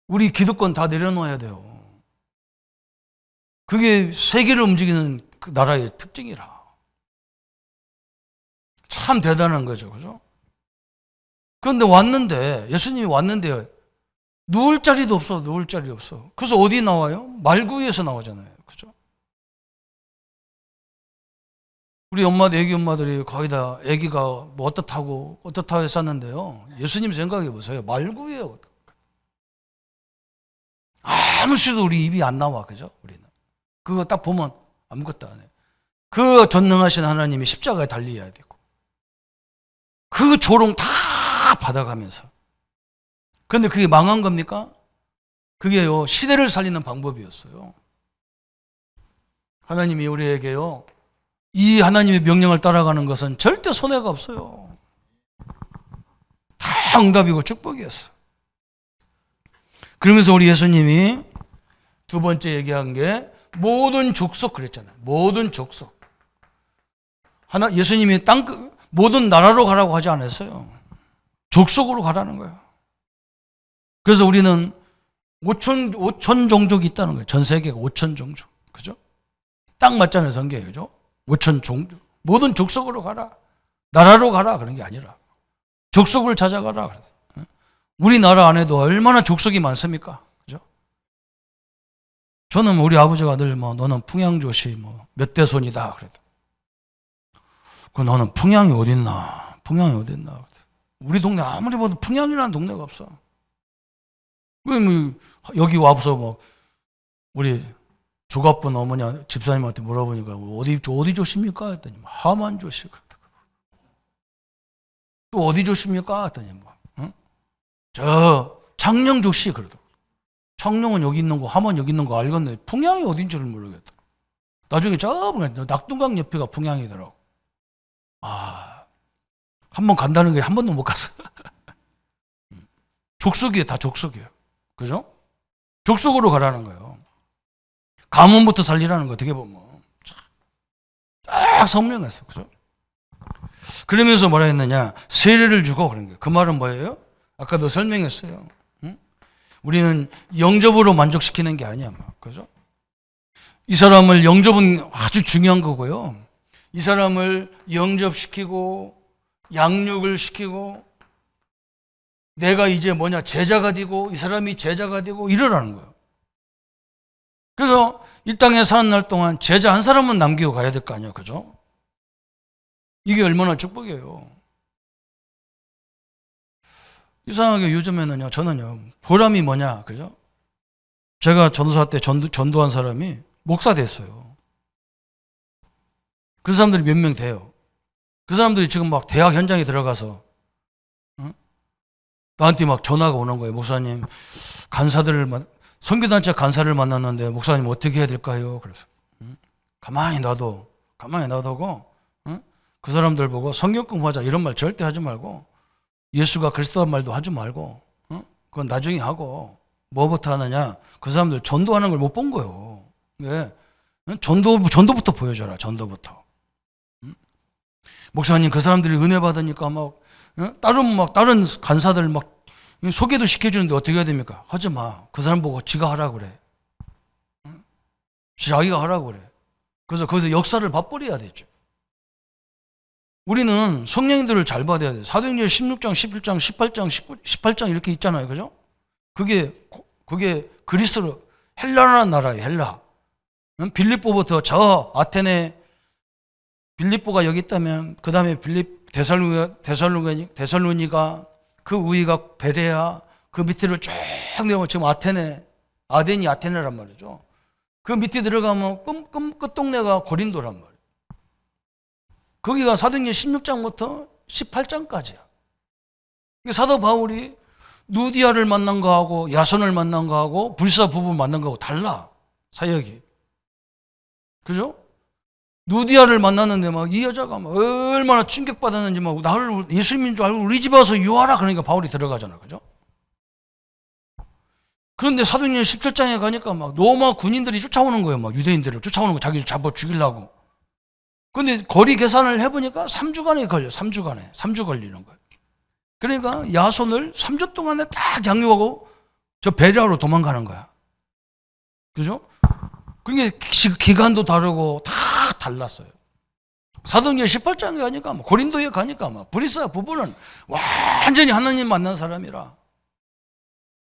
Speaker 1: 우리 기득권 다 내려놓아야 돼요. 그게 세계를 움직이는 그 나라의 특징이라. 참 대단한 거죠, 그죠? 그런데 예수님이 왔는데, 누울 자리도 없어. 그래서 어디 나와요? 말구에서 나오잖아요. 그죠? 우리 애기 엄마들이 거의 다 애기가 뭐 어떻다고 했었는데요. 예수님 생각해 보세요. 말구예요. 아무 수도 우리 입이 안 나와. 그죠? 우리는. 그거 딱 보면 아무것도 안 해요. 그 전능하신 하나님이 십자가에 달려야 되고, 그 조롱 다 받아가면서. 그런데 그게 망한 겁니까? 그게요, 시대를 살리는 방법이었어요. 하나님이 우리에게요, 이 하나님의 명령을 따라가는 것은 절대 손해가 없어요. 다 응답이고 축복이었어. 그러면서 우리 예수님이 두 번째 얘기한 게 모든 족속 그랬잖아요. 모든 족속. 예수님이 모든 나라로 가라고 하지 않았어요. 족속으로 가라는 거예요. 그래서 우리는 5천 종족이 있다는 거예요. 전 세계가 5천 종족. 그죠? 딱 맞잖아요, 성경에. 그죠? 5천 종족. 모든 족속으로 가라. 나라로 가라. 그런 게 아니라. 족속을 찾아가라. 그래서. 우리나라 안에도 얼마나 족속이 많습니까? 그죠? 저는 우리 아버지가 늘 너는 풍양조씨 몇 대 손이다 그래도. 그 너는 풍양이 어딨나? 풍양이 어딨나? 우리 동네 아무리 봐도 풍양이라는 동네가 없어. 왜 여기 와서 우리 조갑분 어머니 집사님한테 물어보니까 어디 조십니까? 했더니 하만조씨. 또 어디 조십니까? 했더니 저 창녕조씨 그래도. 창녕은 여기 있는 거, 하만 여기 있는 거 알겠네. 풍양이 어딘지를 모르겠다. 나중에 낙동강 옆에가 풍양이더라고. 한번 간다는 게 한 번도 못 갔어. 족속이에요, 다 족속이에요. 그죠? 족속으로 가라는 거예요. 가문부터 살리라는 거 어떻게 보면 딱 성명했어. 그죠? 그러면서 뭐라 했느냐? 세례를 주고 그런 거예요. 그 말은 뭐예요? 아까도 설명했어요. 응? 우리는 영접으로 만족시키는 게 아니야. 그죠? 이 사람을 영접은 아주 중요한 거고요. 이 사람을 영접시키고 양육을 시키고 내가 이제 제자가 되고 이 사람이 제자가 되고 이러라는 거예요. 그래서 이 땅에 사는 날 동안 제자 한 사람은 남기고 가야 될 거 아니에요. 그죠? 이게 얼마나 축복이에요. 이상하게 요즘에는요, 저는요, 보람이 뭐냐, 그죠? 제가 전도사 때 전도한 사람이 목사 됐어요. 그 사람들이 몇 명 돼요. 그 사람들이 지금 대학 현장에 들어가서, 나한테 전화가 오는 거예요. 목사님, 선교단체 간사를 만났는데, 목사님 어떻게 해야 될까요? 그래서, 가만히 놔두고, 그 사람들 보고 성경 공부하자 이런 말 절대 하지 말고, 예수가 그리스도란 말도 하지 말고, 그건 나중에 하고, 뭐부터 하느냐? 그 사람들 전도하는 걸 못 본 거예요. 왜? 전도부터 보여줘라, 전도부터. 목사님, 그 사람들이 은혜 받으니까 다른 간사들 소개도 시켜주는데 어떻게 해야 됩니까? 하지 마. 그 사람 보고 지가 하라고 그래. 자기가 하라고 그래. 그래서 거기서 역사를 맛보려야 되죠. 우리는 성령님들을 잘 받아야 돼요. 사도행전 16장, 11장, 18장, 18장 이렇게 있잖아요. 그죠? 그게 그리스로 헬라라는 나라예요. 헬라. 빌립보부터 저 아테네 빌립보가 여기 있다면 그 다음에 데살로니가 그 위가 베레아 그 밑으로 쭉 내려오면 지금 아덴이 아테네란 말이죠. 그 밑에 들어가면 끝동네가 고린도란 말이에요. 거기가 사도행전 16장부터 18장까지야. 사도 바울이 누디아를 만난 거하고 야손을 만난 거하고 불사 부부 만난 거하고 달라. 사역이. 그죠? 누디아를 만났는데 이 여자가 얼마나 충격받았는지 나를 예수님인 줄 알고 우리 집 와서 유하라 그러니까 바울이 들어가잖아. 그죠? 그런데 사도행전 17장에 가니까 로마 군인들이 쫓아오는 거예요. 유대인들을 쫓아오는 거 자기를 잡아 죽이려고. 근데 거리 계산을 해보니까 3주간에 걸려. 3주 걸리는 거예요. 그러니까 야손을 3주 동안에 딱 양육하고 저 베레아로 도망가는 거야. 그죠? 그러니까 기간도 다르고 다 달랐어요. 사도행전 18장에 가니까 고린도에 가니까 브리스가 부부는 완전히 하나님 만난 사람이라.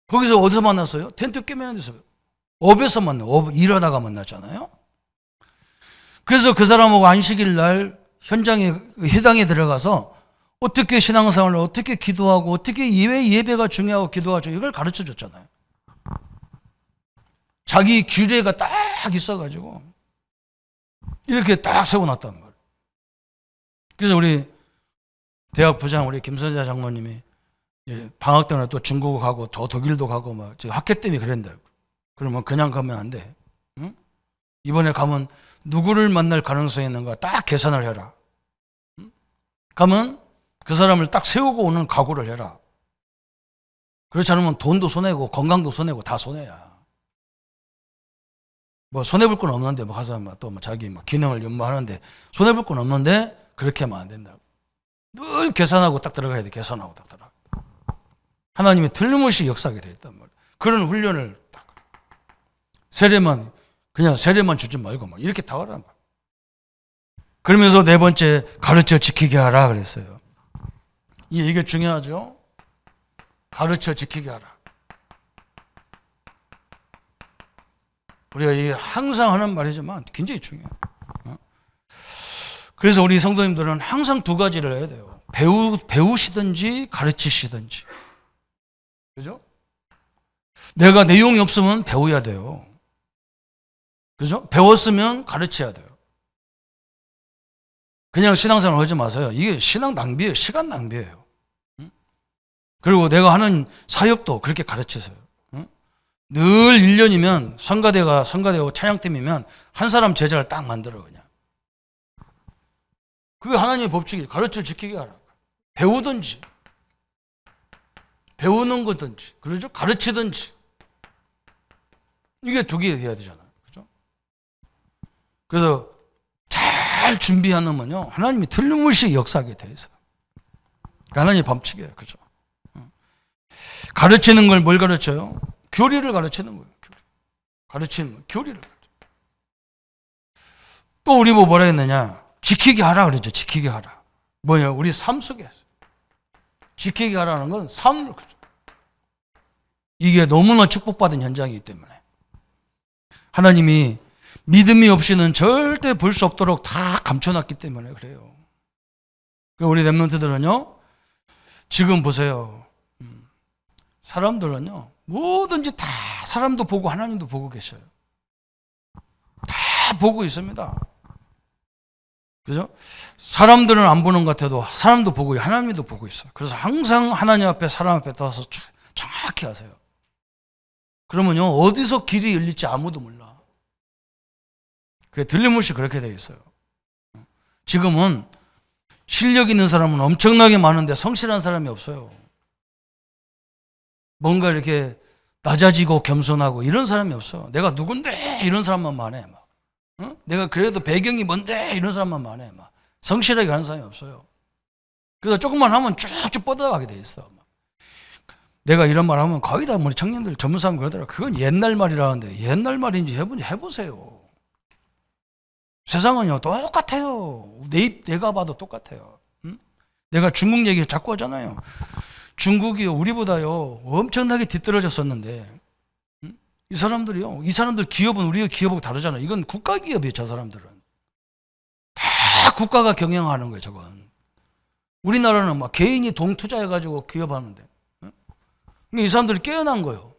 Speaker 1: 거기서 어디서 만났어요? 텐트 깨매는 데서. 업에서 일하다가 만났잖아요. 그래서 그 사람하고 안식일 날 회당에 들어가서 어떻게 신앙생활을 어떻게 기도하고 어떻게 예배가 중요하고 기도하죠. 이걸 가르쳐 줬잖아요. 자기 규례가 딱 있어가지고 이렇게 딱 세워놨단 말이에요. 그래서 우리 대학 부장 우리 김선자 장로님이 방학 때문에 또 중국 가고 저 독일도 가고 학회 때문에 그랬는데 그러면 그냥 가면 안 돼. 응? 이번에 가면 누구를 만날 가능성이 있는가 딱 계산을 해라. 응? 가면 그 사람을 딱 세우고 오는 각오를 해라. 그렇지 않으면 돈도 손해고 건강도 손해고 다 손해야. 손해볼 건 없는데 가서 또 자기 기능을 연마하는데 손해볼 건 없는데 그렇게 하면 안 된다고. 늘 계산하고 딱 들어가야 돼. 계산하고 딱 들어가. 하나님이 틀림없이 역사하게 돼 있단 말이야. 그런 훈련을 딱 그냥 세례만 주지 말고 이렇게 다 하라는 거야. 그러면서 네 번째 가르쳐 지키게 하라 그랬어요. 이게 중요하죠. 가르쳐 지키게 하라. 우리가 이 항상 하는 말이지만 굉장히 중요해요. 그래서 우리 성도님들은 항상 두 가지를 해야 돼요. 배우시든지 가르치시든지. 그죠? 내가 내용이 없으면 배워야 돼요. 그죠? 배웠으면 가르쳐야 돼요. 그냥 신앙생활 하지 마세요. 이게 신앙 낭비예요. 시간 낭비예요. 그리고 내가 하는 사역도 그렇게 가르치세요. 늘 1년이면 성가대고 찬양팀이면 한 사람 제자를 딱 만들어 그냥. 그게 하나님의 법칙이에요. 가르쳐 지키게 하라. 배우든지 배우는 거든지 그러죠? 가르치든지 이게 두 개 해야 되잖아요. 그죠? 그래서 잘 준비하면요 하나님이 틀림없이 역사하게 돼 있어요. 하나님의 법칙이에요. 그죠? 가르치는 걸 뭘 가르쳐요? 교리를 가르치는 거예요. 가르치는 교리를 가르쳐. 또 우리 뭐라 했느냐? 지키게 하라 그러죠. 지키게 하라. 뭐냐? 우리 삶 속에서 지키게 하라는 건 삶을 그죠. 이게 너무나 축복받은 현장이기 때문에 하나님이 믿음이 없이는 절대 볼 수 없도록 다 감춰놨기 때문에 그래요. 우리 렘넌트들은요 지금 보세요. 사람들은요 뭐든지 다 사람도 보고 하나님도 보고 계셔요. 다 보고 있습니다. 그죠? 사람들은 안 보는 것 같아도 사람도 보고 하나님도 보고 있어요. 그래서 항상 하나님 앞에 사람 앞에 떠서 정확히 하세요. 그러면요 어디서 길이 열릴지 아무도 몰라. 그게 들림없이 그렇게 돼 있어요. 지금은 실력 있는 사람은 엄청나게 많은데 성실한 사람이 없어요. 뭔가 이렇게 낮아지고 겸손하고 이런 사람이 없어. 내가 누군데 이런 사람만 많아. 막. 응? 내가 그래도 배경이 뭔데 이런 사람만 많아. 막. 성실하게 가는 사람이 없어요. 그래서 조금만 하면 쭉쭉 뻗어가게 돼 있어. 막. 내가 이런 말 하면 거의 다 우리 청년들 전문 사람 그러더라. 그건 옛날 말이라는데 옛날 말인지 해보세요. 세상은요 똑같아요. 내가 봐도 똑같아요. 응? 내가 중국 얘기 자꾸 하잖아요. 중국이 우리보다요 엄청나게 뒤떨어졌었는데 이 사람들 기업은 우리의 기업하고 다르잖아요. 이건 국가 기업이에요. 저 사람들은 다 국가가 경영하는 거예요. 저건 우리나라는 막 개인이 돈 투자해가지고 기업하는데 이 사람들이 깨어난 거예요.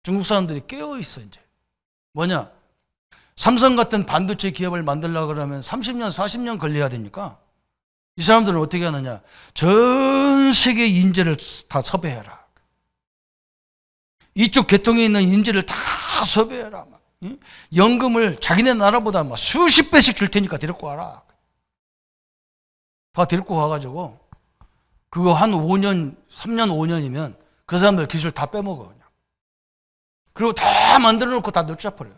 Speaker 1: 중국 사람들이 깨어 있어 이제 뭐냐 삼성 같은 반도체 기업을 만들려고 그러면 30년 40년 걸려야 되니까 이 사람들은 어떻게 하느냐 전 세계 인재를 다 섭외해라. 이쪽 계통에 있는 인재를 다 섭외해라. 연금을 자기네 나라보다 막 수십 배씩 줄 테니까 데리고 와라. 다 데리고 와가지고 그거 한 5년 3년 5년이면 그 사람들 기술 다 빼먹어 그냥. 그리고 다 만들어 놓고 다 내쫓아버려요.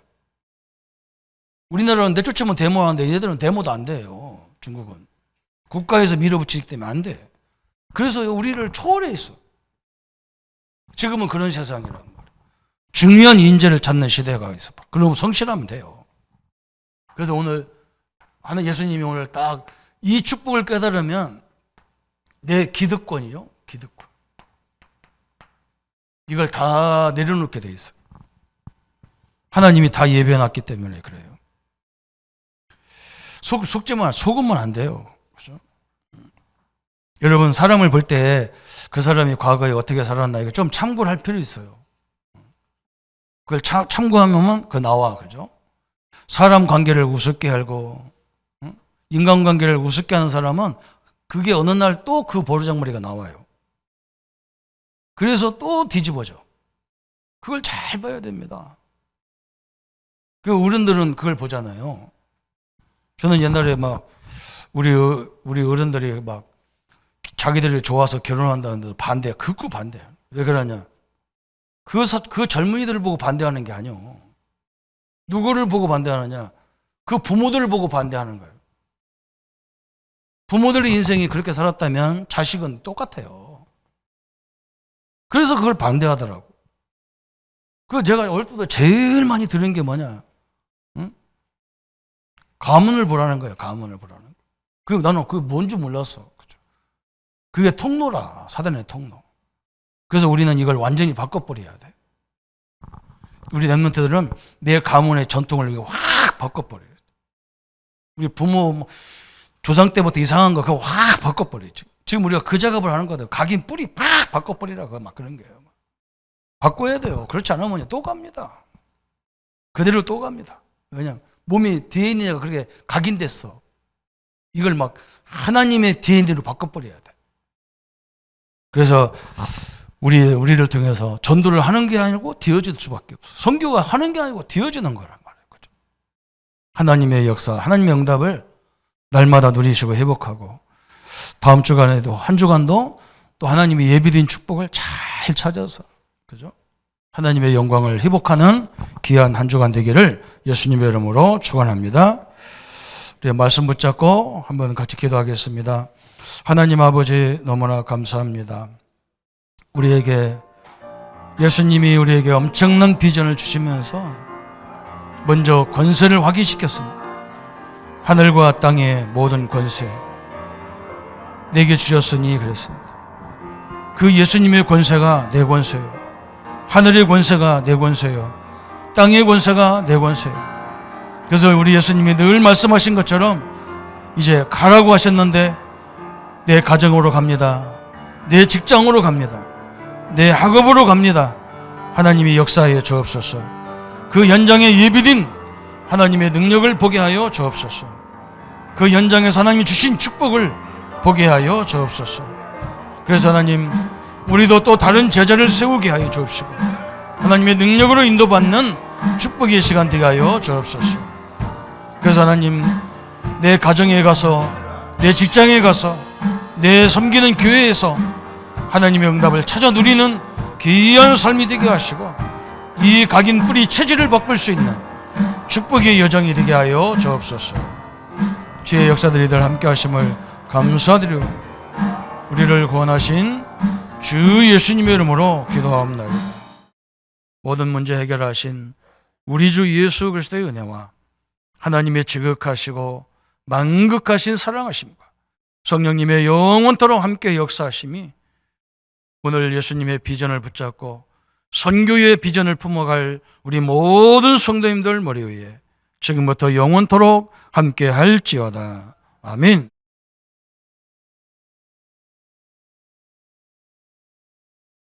Speaker 1: 우리나라는 내쫓으면 데모하는데 얘네들은 데모도 안 돼요. 중국은 국가에서 밀어붙이기 때문에 안 돼. 그래서 우리를 초월해 있어. 지금은 그런 세상이란 말이에요. 중요한 인재를 찾는 시대가 있어. 그럼 성실하면 돼요. 그래서 오늘 하는 예수님이 오늘 딱 이 축복을 깨달으면 내 기득권이죠. 기득권. 이걸 다 내려놓게 돼 있어. 하나님이 다 예배해놨기 때문에 그래요. 속으면 안 돼요. 그죠? 여러분, 사람을 볼 때 그 사람이 과거에 어떻게 살았나, 이거 좀 참고를 할 필요 있어요. 그걸 참고하면 그거 나와. 그죠? 사람 관계를 우습게 알고, 인간관계를 우습게 하는 사람은 그게 어느 날 또 그 버르장머리가 나와요. 그래서 또 뒤집어져. 그걸 잘 봐야 됩니다. 그 어른들은 그걸 보잖아요. 저는 옛날에 막 우리 어른들이 막 자기들이 좋아서 결혼한다는데 반대, 극구 반대. 왜 그러냐? 그 젊은이들을 보고 반대하는 게 아니요. 누구를 보고 반대하느냐? 그 부모들을 보고 반대하는 거예요. 부모들의 인생이 그렇게 살았다면 자식은 똑같아요. 그래서 그걸 반대하더라고. 그 제가 어릴 때부터 제일 많이 들은 게 뭐냐? 응? 가문을 보라는 거예요. 가문을 보라는 거. 그 나는 그게 뭔지 몰랐어. 그죠? 그게 통로라. 사단의 통로. 그래서 우리는 이걸 완전히 바꿔버려야 돼. 우리 랩런트들은 내 가문의 전통을 확 바꿔버려요. 우리 부모 조상 때부터 이상한 거 그거 확 바꿔버리죠. 지금 우리가 그 작업을 하는 거거든요. 각인 뿌리 팍 바꿔버리라고 막 그런 거예요. 바꿔야 돼요. 그렇지 않으면 또 갑니다. 그대로 또 갑니다. 왜냐하면 몸이 DNA가 그렇게 각인됐어. 이걸 막 하나님의 DNA로 바꿔버려야 돼. 그래서 우리를 통해서 전도를 하는 게 아니고 되어질 수밖에 없어. 선교가 하는 게 아니고 되어지는 거란 말이에요. 그죠? 하나님의 역사, 하나님의 응답을 날마다 누리시고 회복하고 다음 주간에도 한 주간도 또 하나님의 예비된 축복을 잘 찾아서 그죠? 하나님의 영광을 회복하는 귀한 한 주간 되기를 예수님의 이름으로 축원합니다. 우리 말씀 붙잡고 한번 같이 기도하겠습니다. 하나님 아버지 너무나 감사합니다. 우리에게 예수님이 우리에게 엄청난 비전을 주시면서 먼저 권세를 확인시켰습니다. 하늘과 땅의 모든 권세 내게 주셨으니 그랬습니다. 그 예수님의 권세가 내 권세요. 하늘의 권세가 내 권세요. 땅의 권세가 내 권세요. 그래서 우리 예수님이 늘 말씀하신 것처럼 이제 가라고 하셨는데 내 가정으로 갑니다. 내 직장으로 갑니다. 내 학업으로 갑니다. 하나님이 역사하여 주옵소서. 그 현장에 예비된 하나님의 능력을 보게 하여 주옵소서. 그 현장에서 하나님이 주신 축복을 보게 하여 주옵소서. 그래서 하나님 우리도 또 다른 제자를 세우게 하여 주옵시고 하나님의 능력으로 인도받는 축복의 시간 되게 하여 주옵소서. 그래서 하나님 내 가정에 가서 내 직장에 가서 내 섬기는 교회에서 하나님의 응답을 찾아 누리는 귀한 삶이 되게 하시고 이 각인 뿌리 체질을 바꿀 수 있는 축복의 여정이 되게 하여 주옵소서. 주의 역사들이들 함께 하심을 감사드리고 우리를 구원하신 주 예수님의 이름으로 기도하옵나이다. 모든 문제 해결하신 우리 주 예수 그리스도의 은혜와 하나님의 지극하시고 만극하신 사랑하심과 성령님의 영원토록 함께 역사하심이 오늘 예수님의 비전을 붙잡고 선교의 비전을 품어갈 우리 모든 성도님들 머리 위에 지금부터 영원토록 함께 할지어다. 아멘.